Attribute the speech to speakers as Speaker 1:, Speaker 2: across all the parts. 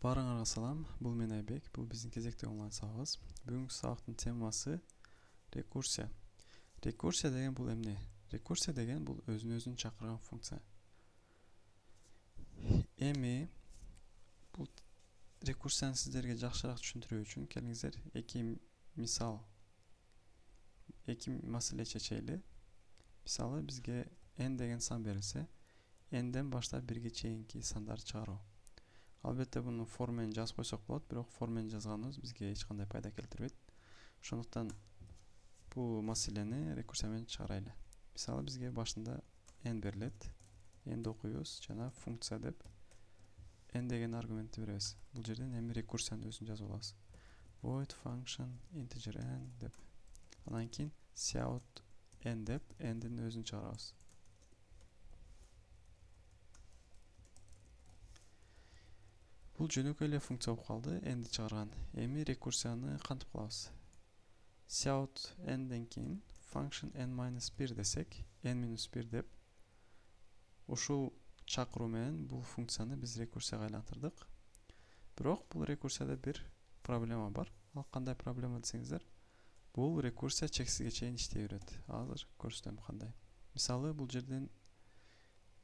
Speaker 1: Барыңарга салам, бул мен Айбек, бул биздин кезектеги онлайн сабагыбыз. Бүгүнкү сабактын темасы рекурсия. Рекурсия деген бул эмне? Рекурсия деген бул өзүн чакырган функция. Эми бул рекурсияны сиздерге жакшыраак түшүндүрүү үчүн келиңиздер эки маселе чечели. Мисалы бизге n деген сан берилсе, n'ден баштап 1ге чейинки сандарды чыгаруу. Албетте буну форманы жазып койсок болот, бирок форманы жазганыбыз бизге эч кандай пайда келтирбейт. Ошондуктан бул маселени рекурсия менен чыгарайлы. Мисалы бизге башында n берилет. N'ди окуйбуз жана функция деп n деген аргументти беребиз. Бул жерден эми рекурсиянын өзүн жазып алабыз. Void function integer n деп. Андан кийин cout n деп n'дин өзүн чыгарабыз. Бул жөнөкөй эле функция болуп калды, n'ди чыгарган. Эми рекурсияны кантип кылабыз? Cout n'ден кийин function n-1 десек, n-1 деп ушул чакыруу менен бул функцияны биз рекурсияга айлантырдык. Бирок бул рекурсияда бир проблема бар. Ал кандай проблема десеңиздер, бул рекурсия чексизге чейин иштей берет. Азыр көрсөтөм кандай. Мисалы бул жерден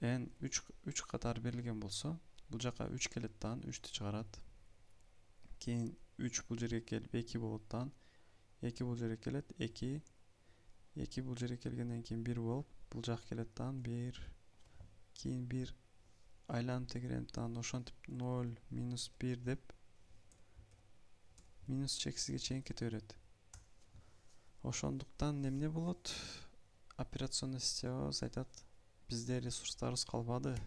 Speaker 1: n 3 катар берилген болсо, бул жака 3 келет дагы 3тү чыгарат. Кийин 3 бул жерге келип 2 болот дагы. 2 бул жерге келет 2. 2 бул жерге келгенден кийин 1 болуп, бул жак келет дагы 1. Кийин 1 айланып тегеренип дагы ошентип 0 -1 деп минус чексизге чейин кете берет. Ошондуктан эмне болот? Операционный системабыз айтат, бизде ресурстарыбыз калбады.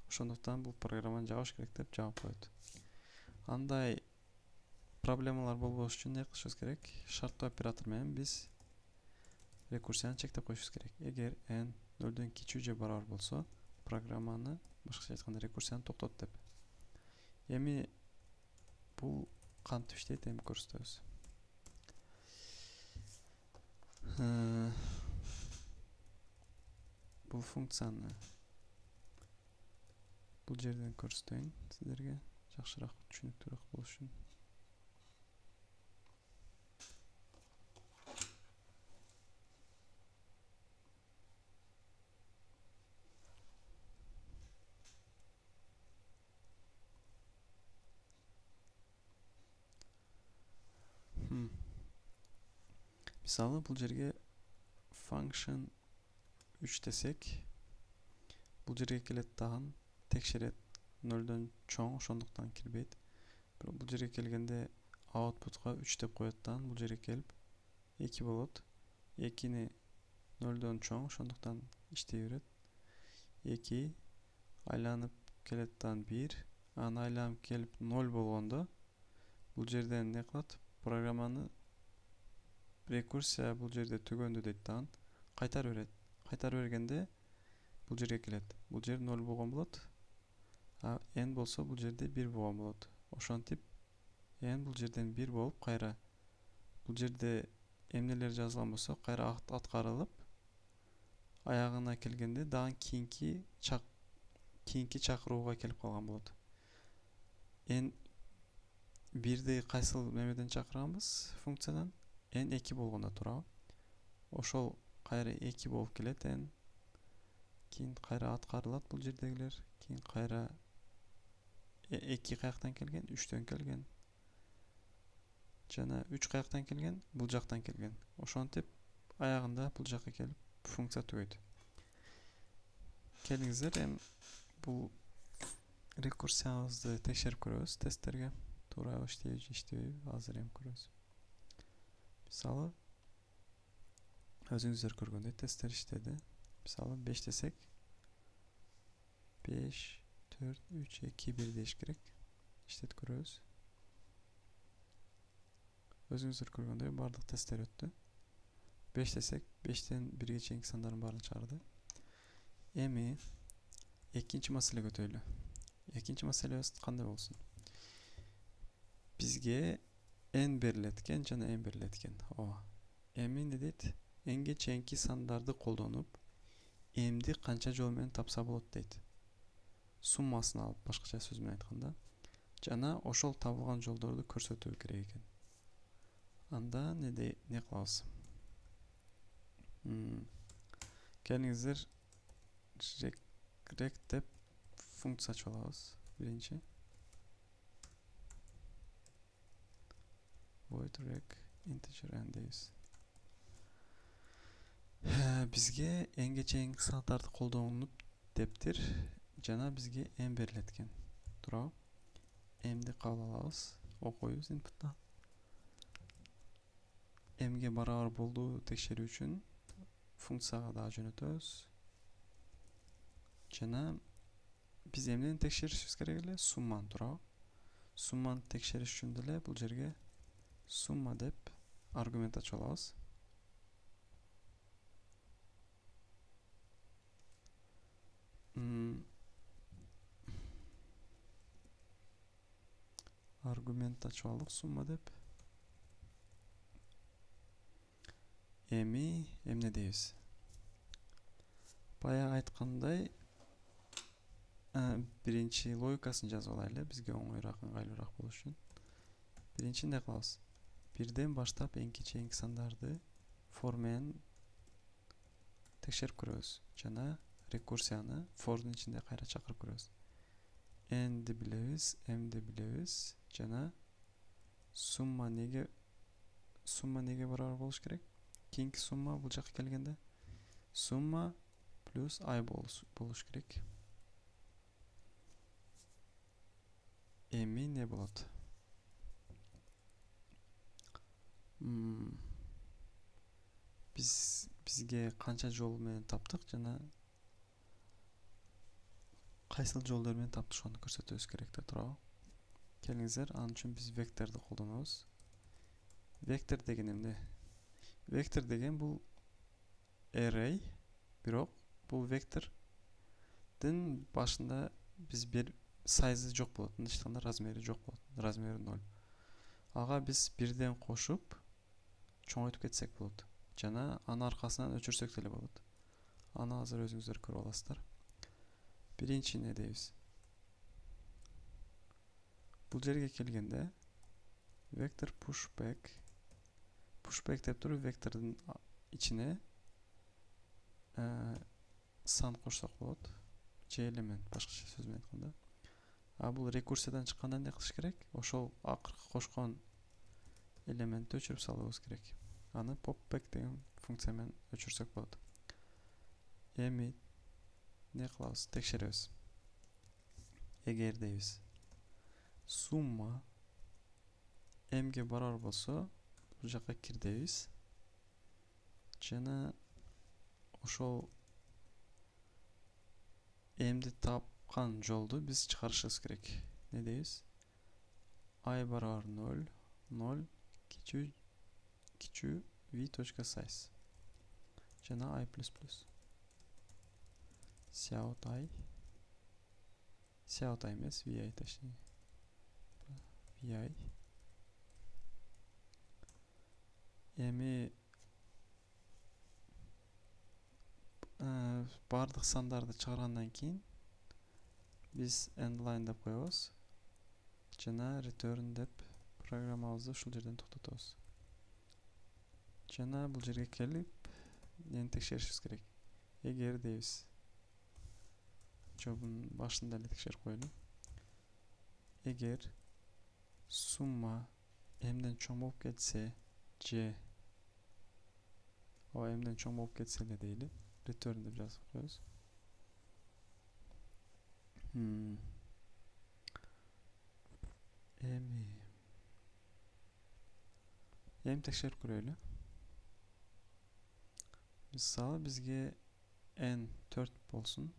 Speaker 1: Ошондуктан бул программаны жабыш керек деп жаап коет. Андай проблемалар болбош үчүн эмне кылышыбыз керек? Шарттуу оператор менен биз рекурсияны чектеп коюшубуз керек. Эгер n 0дөн кичүү же барабар болсо, программаны, башкача айтканда рекурсияны токтот деп. Эми бул кантип иштейт, эми көрсөтөбүз. Бул функцияны бул жерден көрсөтөйүн сиздерге жакшыраак түшүнүктүүрөөк болуш үчүн. Мисалы бул жерге function 3 десек, бул жерге келет дагы текшерет 0дөн чоң, ошондуктан кирбейт. Бирок бул жерге келгенде outputка 3 деп коет дагы, бул жерге келип 2 болот. 2ни 0дөн чоң, ошондуктан иштей берет. 2 айланып келет дагы 1, аны айланып келип 0 болгондо бул жерден эмне кылат? Программаны рекурсия бул жерде түгөндү дейт дагы, кайтарып берет. Кайтарып бергенде бул жерге келет. Бул жер 0 болгон болот. А n болсо бул жерде 1 болгон болот. Ошентип n бул жерден 1 болуп, кайра бул жерде эмнелер жазылган болсо, кайра аткарылып, аягына келгенде дагы кийинки чакырууга келип калган болот. n 1ди кайсыл немеден чакырганбыз? Функциядан n 2 болгондо туурабы? Ошол кайра 2 болуп келет n. Кийин кайра аткарылат бул жердегилер. Кийин кайра 2 каяктан келген? 3төн келген. Жана 3 каяктан келген? Бул жактан келген. Ошентип аягында бул жакка келип функция түгөйт. Келиңиздер эми бул рекурсиябызды текшерип көрөбүз тесттерге. Туура иштейби же иштебейби? Азыр эми көрөбүз. Мисалы өзүңүздөр көргөндөй тесттер иштеди. Мисалы 5 десек, 5, 4, 3, 2, 1 деш керек. Иштетип көрөбүз. Өзүңүздөр көргөндөй бардык тесттер өттү. 5 десек, 5тен 1ге чейинки сандардын баарын чыгарды. Эми экинчи маселеге өтөлү. Экинчи маселебиз кандай болсун? Бизге n берилет экен жана n берилет экен. Эми эмне дейт? N'ге чейинки сандарды колдонуп, m'ди канча жол менен тапса болот дейт. Суммасын алып, башкача сөз менен айтканда, жана ошол табылган жолдорду көрсөтүү керек экен. Анда не кылабыз? Келиңиздер rect деп функция ачып алабыз. Биринчи void rect integer n дейбиз. Бизге энге чейинки сандарды колдонуп дептир жана бизге n берилет экен. Туурабы? M'ди кабыл алабыз, окуйбуз инпуттан. M'ге барабар болду текшерүү үчүн функцияга да жөнөтөбүз. Жана биз эмнени текшеришибиз керек эле? Сумманы, туурабы? Сумманы текшериш үчүн деле бул жерге summa деп аргумент ачып алабыз. Аргумент ачып алдык summa деп. Эми эмне дейбиз? Баягы айткандай, биринчи логикасын жазып алайлы, бизге оңойраак, ыңгайлуураак болуш үчүн. Биринчи эмне кылабыз? Бирден баштап энге чейинки сандарды for менен текшерип көрөбүз жана рекурсияны for'дун ичинде кайра чакырып көрөбүз. N'ди билебиз, M'ди билебиз жана summa неге барабар болуш керек? Кийинки summa бул жакка келгенде summa плюс I болуш керек. Эми не болот? Бизге канча жол менен таптык жана кайсыл жолдор менен таптышканын көрсөтөбүз керек да, туурабы? Келиңиздер, ал үчүн биз векторду колдонобуз. Вектор деген эмне? Вектор деген бул array, бирок бул вектордун башында биз бир сайзы жок болот, мындайча айтканда размери жок болот, размери 0. Ага биз бирден кошуп чоңойтуп кетсек болот жана анын аркасынан өчүрсөк деле болот. Аны азыр өзүңүздөр көрүп аласыздар. Биринчи эмне дейбиз? Бул жерге келгенде vector pushback деп туруп вектордун ичине сан кошсок болот. Же элемент, башкача сөз менен айтканда. А бул рекурсиядан чыкканда эмне кылыш керек? Ошол акыркы кошкон элементти өчүрүп салыбыз керек. Аны popback деген функция менен өчүрсөк болот. Эми не кылабыз? Текшеребиз. Эгер дейбиз summa m'ге барабар болсо, бул жакка кир дейбиз. Жана ошол m'ди тапкан жолду биз чыгарышыбыз керек. Не дейбиз? I барабар 0, 0 кичүү v.size. Жана I++. Cout I эмес, vi точнее. vi. Эми бардык сандарды чыгаргандан кийин биз endline деп коебуз жана return деп программабызды ушул жерден токтотобуз. Жана бул жерге келип нени текшеришибиз керек? Эгер дейбиз. Жобун башында эле текшерип коелу. Эгер summa m'ден чоң болуп кетсе же m'ден чоң болуп кетсе эле дейли. Return деп жазып коебуз. Эми текшерип көрөлү. Мисалы бизге n 4 болсун,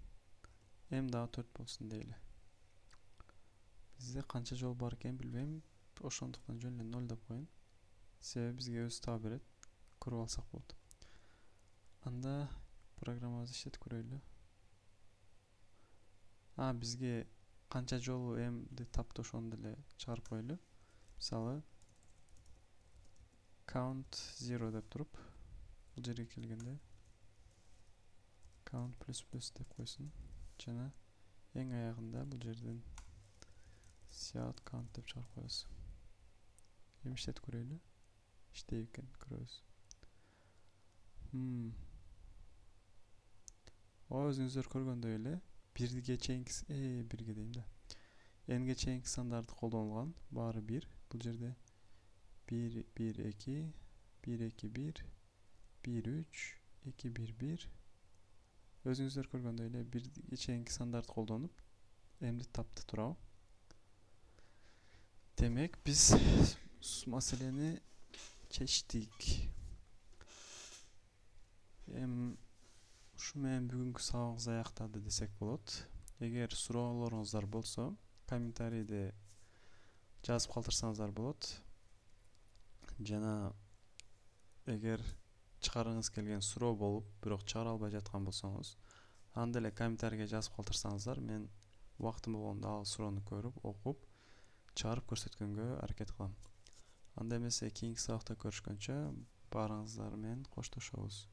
Speaker 1: m дагы 4 болсун дейли. Бизде канча жол бар экенин билбейм. Ошондуктан жөн эле 0 деп коеюн. Себеби бизге өзү таап берет. Көрүп алсак болот. Анда программабызды иштетип көрөлү. Бизге канча жолу m'ди тапты ошону деле чыгарып коелу. Мисалы count 0 деп туруп, бул жерге келгенде count ++ деп койсун. Жана эң аягында бул жерден Siyat kant dep çağırып koyabыз. Эми иштетип көрөлү. İşte ekan ko'ramiz. O өзүңүздөр көргөндөй эле бирге чейинки бирге дейм да. Энге чейинки сандарты колдонулган. Баары 1. Бул жерде 1 1 2 1 2 1 1 3 2 1 1. Өзүңүздөр көргөндөй эле бирге чейинки сандарты колдонуп эмди тапты турабы. Demek biz maseleni çeşdik. Şu men bugünkü sabagыбыз аяктады desek болот. Эгер суроолоруңуздар болсо, комментарийде жазып калтырсаңыздар болот. Жана эгер чыгарыңыз келген суроо болуп, бирок чыгара албай жаткан болсоңуз, анда эле комментарийге жазып калтырсаңыздар, мен убактым болгондо ал суроону көрүп, окуп, чыгарып көрсөткөнгө аракет кылам. Анда эмесе кийинки сабакта көрүшкөнчө баарыңыздар менен коштошобуз.